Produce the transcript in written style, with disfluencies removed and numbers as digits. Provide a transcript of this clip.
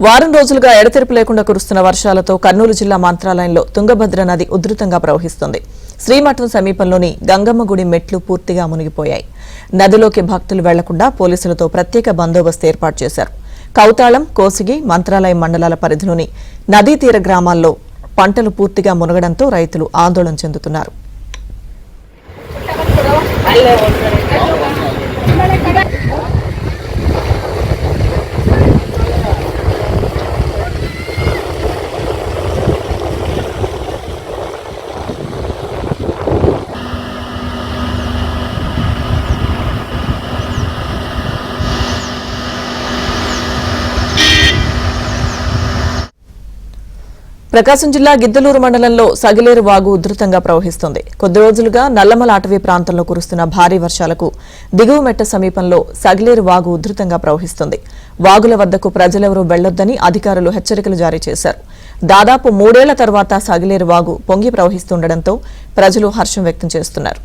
వారం రోజులుగా ఎడతెరిపి లేకుండా కురుస్తున్న వర్షాలతో కర్నూలు జిల్లా మంత్రాలయంలో తుంగభద్ర నది ఉధృతంగా ప్రవహిస్తోంది. శ్రీమఠం సమీపంలోని గంగమ్మ గుడి మెట్లు పూర్తిగా మునిగిపోయాయి. నదిలోకి భక్తులు వెళ్లకుండా పోలీసులతో ప్రత్యేక బందోబస్తు ఏర్పాటు చేశారు. కౌతాళం, కోసిగి, మంత్రాలయం మండలాల పరిధిలోని నదీ తీర గ్రామాల్లో పంటలు పూర్తిగా మునగడంతో రైతులు ఆందోళన చెందుతున్నారు. ప్రకాశం జిల్లా గిద్దలూరు మండలంలో సగిలేరు వాగు ఉధృతంగా ప్రవహిస్తోంది. కొద్ది రోజులుగా నల్లమల అటవీ ప్రాంతంలో కురుస్తున్న భారీ వర్షాలకు దిగువ మెట్ట సమీపంలో సగిలేరు వాగు ఉధృతంగా ప్రవహిస్తోంది. వాగుల వద్దకు ప్రజలెవరూ వెళ్లొద్దని అధికారులు హెచ్చరికలు జారీ చేశారు. దాదాపు 3 ఏళ్ల తర్వాత సగిలేరు వాగు పొంగి ప్రవహిస్తుండటంతో ప్రజలు హర్షం వ్యక్తం చేస్తున్నారు.